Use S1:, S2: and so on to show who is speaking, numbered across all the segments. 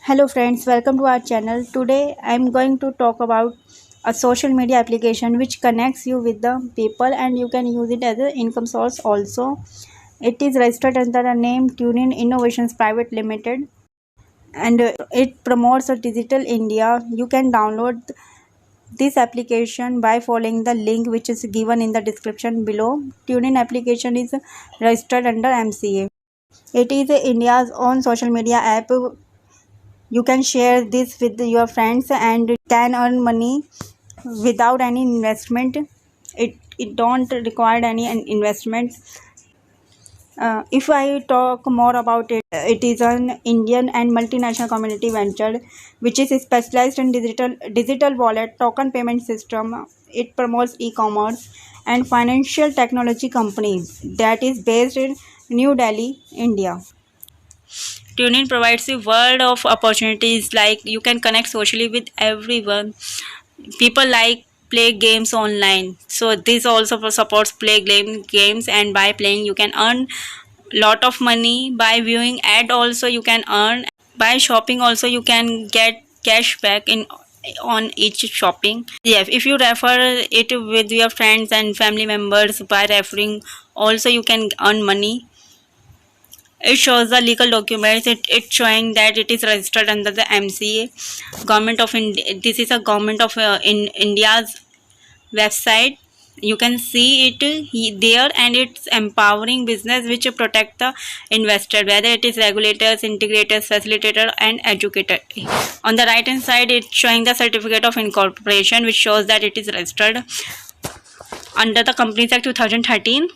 S1: Hello friends, welcome to our channel. Today I am going to talk about a social media application which connects you with the people and you can use it as an income source also. It is registered under the name TuneIn Innovations Private Limited and it promotes a digital India. You can download this application by following the link which is given in the description below. TuneIn application is registered under MCA. It is India's own social media app. You can share this with your friends and can earn money without any investment. It don't require any investments. If I talk more about it, it is an Indian and multinational community venture which is specialized in digital wallet token payment system. It promotes e-commerce and financial technology companies that is based in New Delhi, India. TuneIn provides a world of opportunities, like you can connect socially with everyone. People like play games online. So this also supports games, and by playing you can earn lot of money. By viewing ad also you can earn. By shopping also you can get cash back in on each shopping. Yeah, if you refer it with your friends and family members, by referring also you can earn money. It shows the legal documents. It's showing that it is registered under the MCA. Government of India. This is a government of in India's website. You can see it there, and it's empowering business which protect the investor, whether it is regulators, integrators, facilitator, and educator. On the right hand side, it's showing the certificate of incorporation, which shows that it is registered under the Companies Act 2013.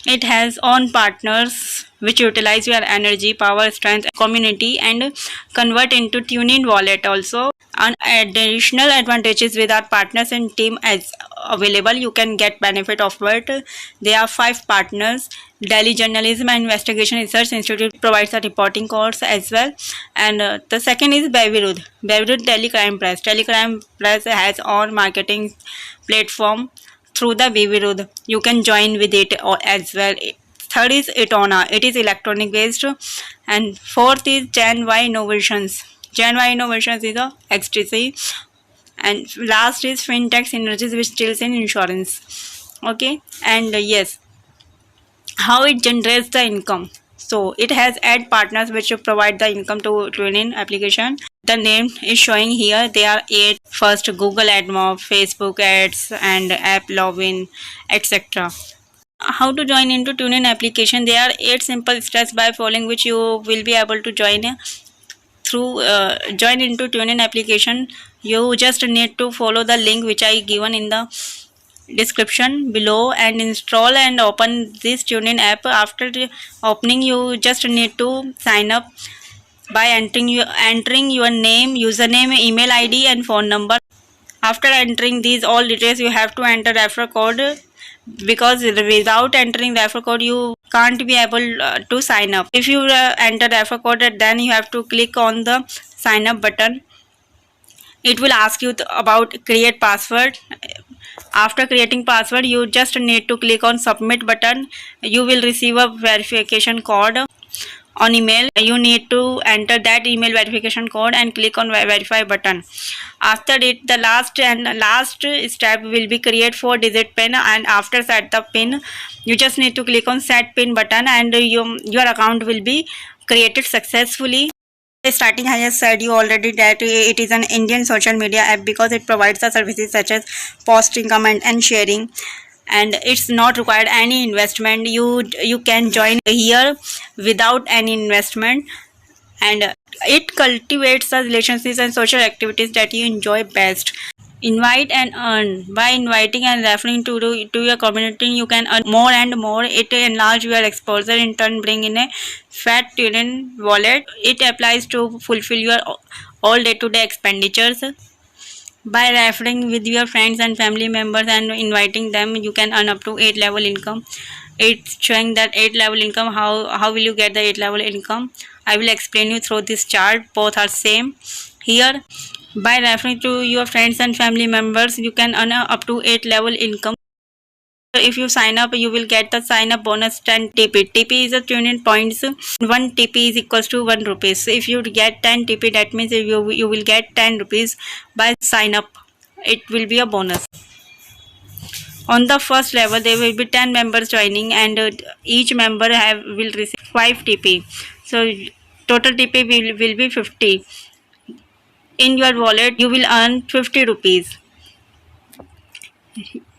S1: It has own partners which utilize your energy, power, strength, community, and convert into TuneIn wallet also. And additional advantages with our partners and team as available. You can get benefit of it. There are 5 partners. Delhi Journalism and Investigation Research Institute provides a reporting course as well. And the second is Bevirud. Bevirud Delhi Crime Press. Delhi Crime Press has own marketing platform through the Bevirud. You can join with it as well. Third is Etona. It is electronic based. And fourth is Gen Y Innovations. Gen Y Innovations is a XTC. And last is FinTech Synergies, which deals in insurance. Okay. And yes, how it generates the income. So it has ad partners which provide the income to TuneIn application. The name is showing here. There are 8. First, Google AdMob, Facebook ads, and App Login, etc. How to join into TuneIn application? There are 8 simple steps by following which you will be able to join join into TuneIn application. You just need to follow the link which I given in the description below and install and open this TuneIn app. After the opening, you just need to sign up by entering your name, username, email ID, and phone number. After entering these all details, you have to enter referral code, because without entering referral code you can't be able to sign up. If you enter referral code, then you have to click on the sign up button. It will ask you about create password. After creating password, you just need to click on submit button. You will receive a verification code on email. You need to enter that email verification code and click on verify button. After it, the last step will be create 4-digit pin, and after set the pin, you just need to click on set pin button, and your account will be created successfully. Starting, I have said you already that it is an Indian social media app because it provides the services such as posting, comment, and sharing, and it's not required any investment. You can join here without any investment, and it cultivates the relationships and social activities that you enjoy best. Invite and earn. By inviting and referring to your community, you can earn more and more. It enlarge your exposure, in turn bring in a fat TuneIn wallet. It applies to fulfill your all day-to-day expenditures. By referring with your friends and family members and inviting them, you can earn up to 8 level income. It's showing that 8 level income. How will you get the 8 level income? I will explain you through this chart. Both are same here. By referring to your friends and family members, you can earn up to 8 level income. If you sign up, you will get the sign up bonus 10 TP. TP is a TuneIn points. 1 TP is equals to 1 rupees. So if you get 10 TP, that means you will get 10 rupees by sign up. It will be a bonus. On the first level, there will be 10 members joining, and each member will receive 5 TP. So total TP will be 50. In your wallet, you will earn 50 rupees.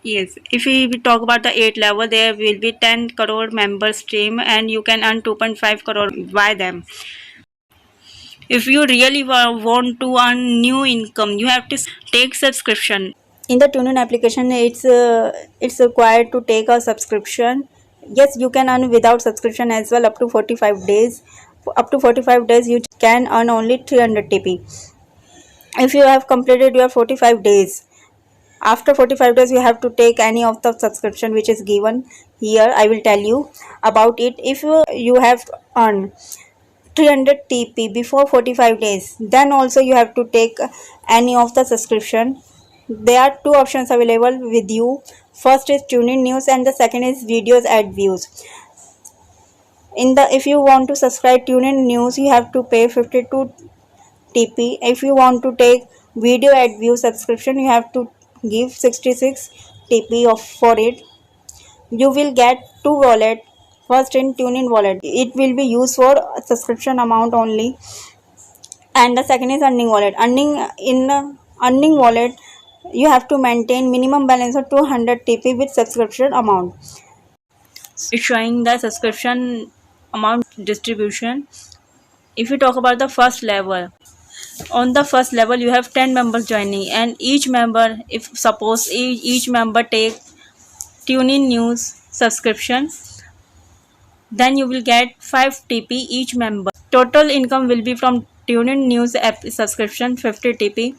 S1: Yes, if we talk about the 8 level, there will be 10 crore member stream, and you can earn 2.5 crore by them. If you really want to earn new income, you have to take subscription. In the TuneIn application, it's required to take a subscription. Yes, you can earn without subscription as well, up to 45 days. Up to 45 days, you can earn only 300 TP. If you have completed your 45 days, after 45 days you have to take any of the subscription which is given here. I will tell you about it. If you have earned 300 TP before 45 days, then also you have to take any of the subscription. There are two options available with you. First is TuneIn News, and the second is videos ad views. If you want to subscribe TuneIn News, you have to pay 52 TP. If you want to take video ad view subscription, you have to give 66 TP for it. You will get two wallet. First in TuneIn wallet, it will be used for subscription amount only, and the second is earning wallet. Earning wallet, you have to maintain minimum balance of 200 TP with subscription amount. It's showing the subscription amount distribution. If you talk about the first level, on the first level you have 10 members joining, and each member, if suppose each member take TuneIn News subscription, then you will get 5 TP each member. Total income will be from TuneIn News app subscription 50 TP.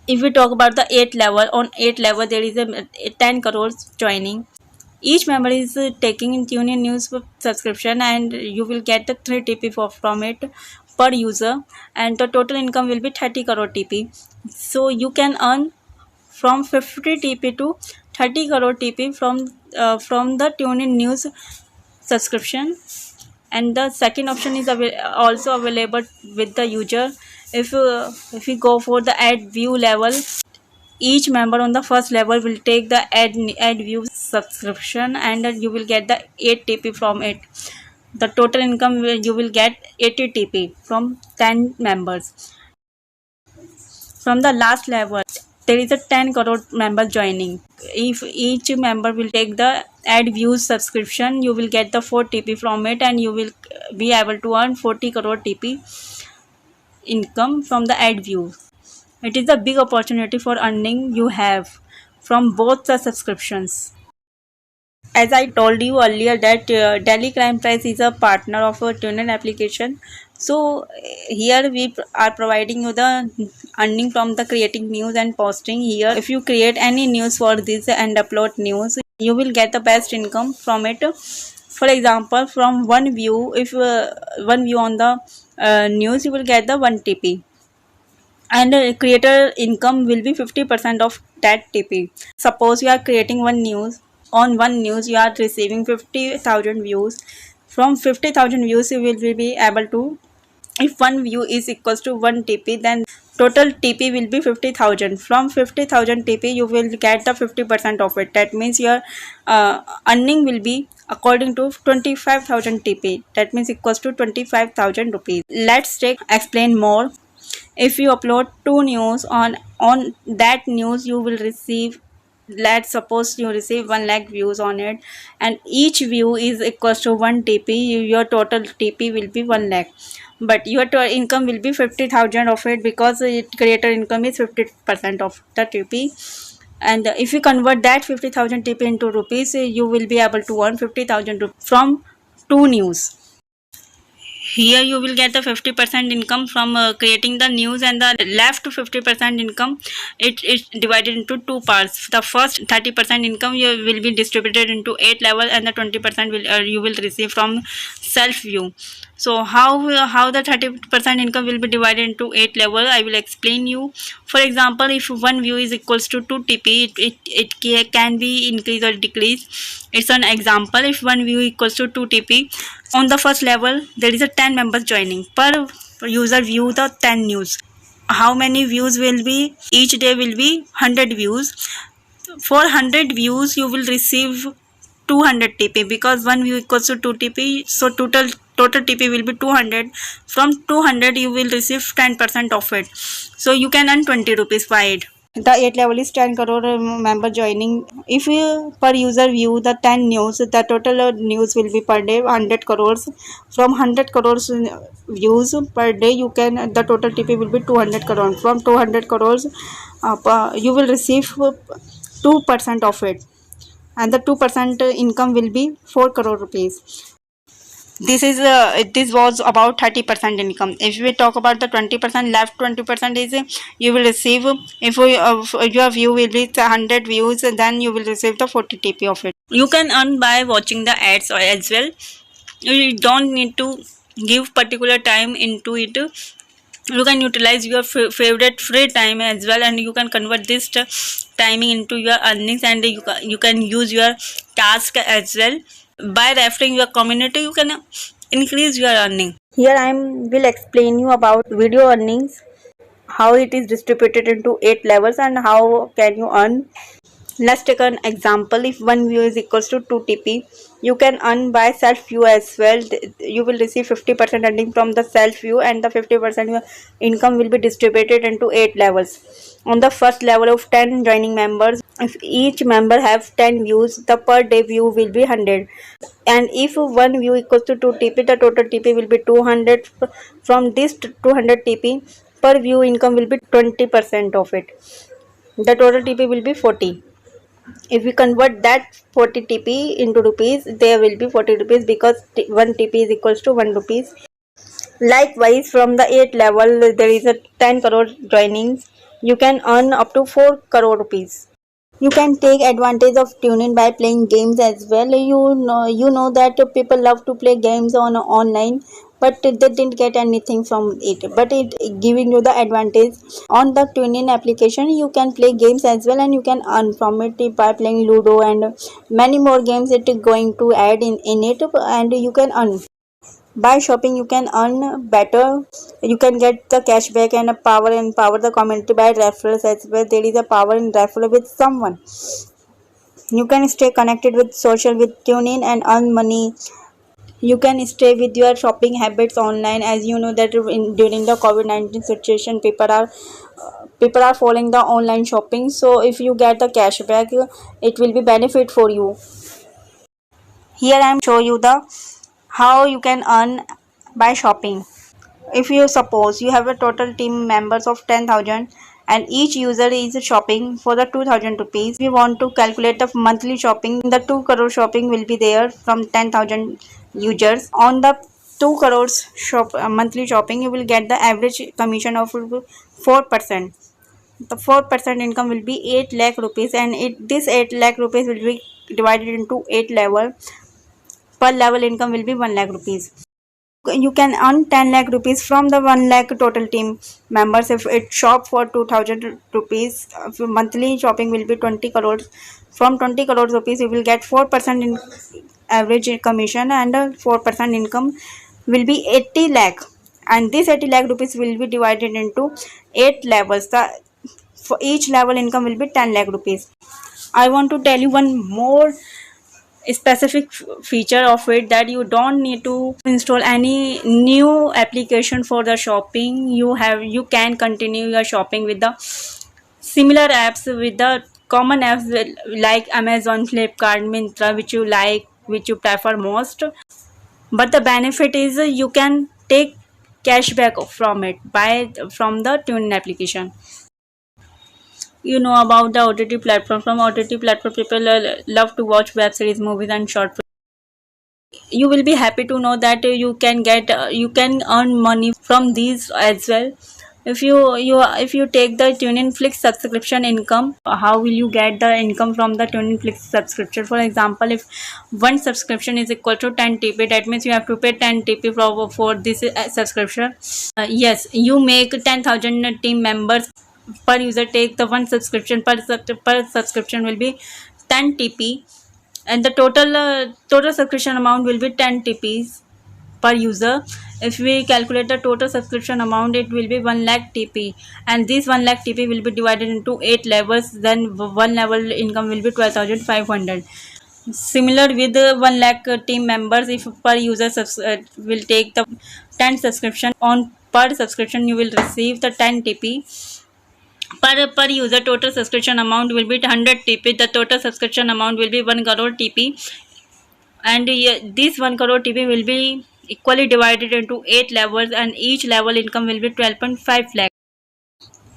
S1: If we talk about the 8th level, on 8th level there is a 10 crores joining. Each member is taking in TuneIn News subscription, and you will get the 3 TP from it per user, and the total income will be 30 crore TP. So you can earn from 50 TP to 30 crore TP from the TuneIn News subscription. And the second option is also available with the user. If you go for the ad view level, each member on the first level will take the ad view subscription, and you will get the 8 TP from it. The total income you will get 80 TP from 10 members. From the last level, there is a 10 crore member joining. If each member will take the ad views subscription, you will get the 4 TP from it, and you will be able to earn 40 crore TP income from the ad view. It is a big opportunity for earning you have from both the subscriptions. As I told you earlier that Delhi Crime Price is a partner of a TuneIn application. So here we are providing you the earning from the creating news and posting here. If you create any news for this and upload news, you will get the best income from it. For example, from one view, if one view on the news, you will get the 1 TP, and creator income will be 50% of that TP. Suppose you are creating one news. On one news you are receiving 50,000 views. From 50,000 views you will be able to, if one view is equals to 1 TP, then total TP will be 50,000. From 50,000 TP you will get the 50% of it. That means your earning will be according to 25,000 TP. That means equals to 25,000 rupees. Let's explain more. If you upload 2 news, on that news you will receive, let's suppose you receive 1 lakh views on it, and each view is equals to 1 TP. Your total TP will be 1 lakh, but your income will be 50,000 of it, because creator income is 50% of the TP. And if you convert that 50,000 TP into rupees, you will be able to earn 50,000 from 2 news. Here you will get the 50% income from creating the news, and the left 50% income, it is divided into two parts. The first 30% income you will be distributed into 8 level, and the 20% will you will receive from self view. So how the 30% income will be divided into 8 level, I will explain you. For example, if one view is equals to 2 TP, it can be increase or decrease. It's an example. If one view equals to 2 TP, on the first level there is a 10 members joining. Per user view the 10 news. How many views will be? Each day will be 100 views. For 100 views you will receive 200 TP, because one view equals to 2 TP, so total TP will be 200. From 200 you will receive 10% of it, so you can earn 20 rupees by it. The 8 level is 10 crore member joining. If you per user view the 10 news, the total news will be per day 100 crores. From 100 crores views per day, you can the total TP will be 200 crores. From 200 crores, you will receive 2% of it, and the 2% income will be 4 crore rupees. This was about 30% income. If we talk about the 20%, left 20% is you will receive, if your view will be 100 views, then you will receive the 40 TP of it. You can earn by watching the ads as well. You don't need to give particular time into it. You can utilize your favorite free time as well, and you can convert this timing into your earnings, and you can use your task as well. By referring your community, you can increase your earning. Here I will explain you about video earnings, how it is distributed into 8 levels, and how can you earn. Let's take an example. If one view is equals to 2 TP, you can earn by self view as well. You will receive 50% earning from the self view, and the 50% income will be distributed into 8 levels. On the first level of 10 joining members, if each member have 10 views, the per day view will be 100. And if one view equals to 2 TP, the total TP will be 200. From this 200 TP, per view income will be 20% of it. The total TP will be 40. If we convert that 40 TP into rupees, there will be 40 rupees, because 1 TP is equals to 1 rupees. Likewise, from the 8 level, there is a 10 crore joinings. You can earn up to 4 crore rupees. You can take advantage of TuneIn by playing games as well. You know that people love to play games on online, but they didn't get anything from it. But it giving you the advantage. On the TuneIn application, you can play games as well, and you can earn from it by playing Ludo and many more games. It is going to add in it, and you can earn. By shopping, you can earn better. You can get the cashback and empower the community by referrals as well. There is a power in referral with someone. You can stay connected with social with TuneIn and earn money. You can stay with your shopping habits online. As you know that during the COVID-19 situation, people are following the online shopping. So if you get the cashback, it will be benefit for you. Here I am show you the how you can earn by shopping. If you suppose you have a total team members of 10,000, and each user is shopping for the 2,000 rupees, we want to calculate the monthly shopping. The 2 crore shopping will be there from 10,000 users. On the 2 crores monthly shopping, you will get the average commission of 4%. The 4% income will be 8 lakh rupees, and this 8 lakh rupees will be divided into 8 level. Per level income will be 1 lakh rupees. You can earn 10 lakh rupees from the 1 lakh total team members. If it shop for 2,000 rupees, monthly shopping will be 20 crores. From 20 crores rupees, you will get 4% in average commission, and 4% income will be 80 lakh. And this 80 lakh rupees will be divided into 8 levels. For each level income will be 10 lakh rupees. I want to tell you one more specific feature of it, that you don't need to install any new application for the shopping. You can continue your shopping with the similar apps, with the common apps like Amazon, Flipkart, Myntra, which you like, which you prefer most. But the benefit is you can take cashback from it from the TuneIn application. You know about the OTT platform. From OTT platform, people love to watch web series, movies, and short You will be happy to know that you can earn money from these as well. If you take the TuneIn Flix subscription income, how will you get the income from the TuneIn Flix subscription? For example, if one subscription is equal to 10 TP, that means you have to pay 10 TP for this subscription. Yes, you make 10,000 team members per user take the one subscription. Per subscription will be 10 TP, and the total subscription amount will be 10 TPs per user. If we calculate the total subscription amount, it will be 1 lakh TP, and this 1 lakh TP will be divided into 8 levels. Then one level income will be 12,500. Similar with 1 lakh team members, if per user will take the 10 subscription, on per subscription you will receive the 10 TP. Per user total subscription amount will be 100 TP. The total subscription amount will be 1 crore TP, and this 1 crore TP will be equally divided into 8 levels, and each level income will be 12.5 lakh.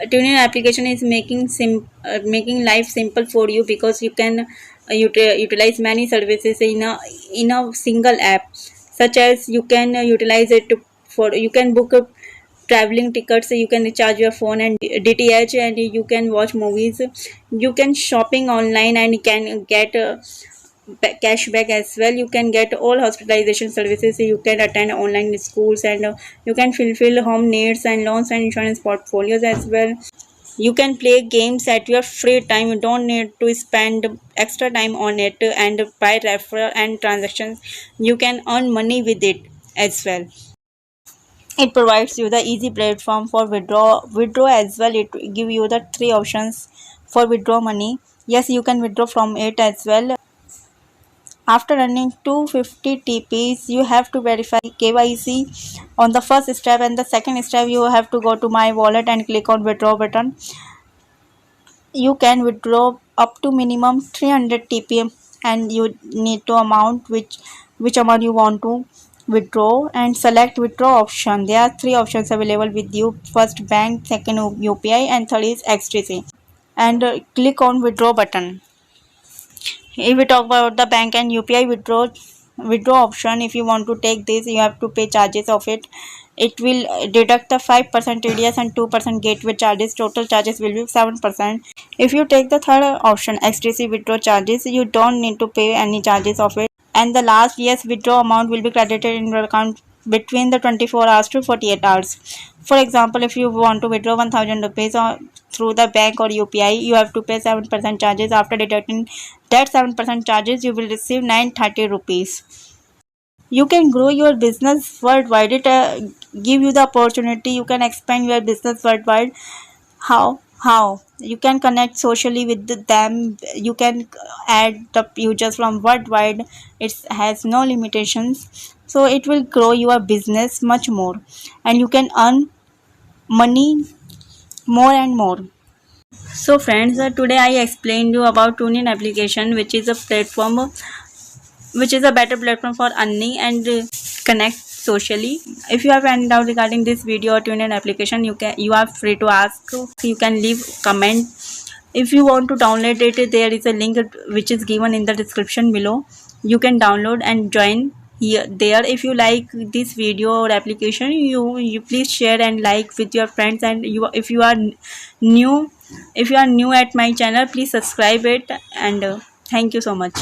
S1: TuneIn application is making life simple for you, because you can utilize many services in a single app, such as you can utilize it for you can book traveling tickets, you can recharge your phone and DTH, and you can watch movies, you can shopping online, and you can get cashback as well. You can get all hospitalization services, you can attend online schools, and you can fulfill home needs and loans and insurance portfolios as well. You can play games at your free time, you don't need to spend extra time on it, and by referral and transactions you can earn money with it as well. It provides you the easy platform for withdraw as well. It give you the three options for withdraw money. Yes, you can withdraw from it as well. After earning 250 TPs, you have to verify KYC on the first step, and the second step you have to go to my wallet and click on withdraw button. You can withdraw up to minimum 300 TP, and you need to amount which amount you want to withdraw, and select withdraw option. There are three options available with you: first bank, second UPI, and third is XTC. And click on withdraw button. If we talk about the bank and UPI withdraw option, if you want to take this, you have to pay charges of it. It will deduct the 5% TDS and 2% gateway charges. Total charges will be 7%. If you take the third option, XTC withdraw charges, you don't need to pay any charges of it. And the last, yes, withdraw amount will be credited in your account between the 24 hours to 48 hours. For example, if you want to withdraw 1000 rupees through the bank or UPI, you have to pay 7% charges. After deducting that 7% charges, you will receive 930 rupees. You can grow your business worldwide. It give you the opportunity. You can expand your business worldwide. How you can connect socially with them. You can add the users from worldwide. It has no limitations, so it will grow your business much more, and you can earn money more and more. So friends, today I explained you about TuneIn application, which is a platform, which is a better platform for earning and connect socially. If you have any doubt regarding this video or TuneIn application, you are free to ask. You can leave comment. If you want to download it, there is a link which is given in the description below. You can download and join here there. If you like this video or application, you please share and like with your friends. And if you are new at my channel, please subscribe it. And thank you so much.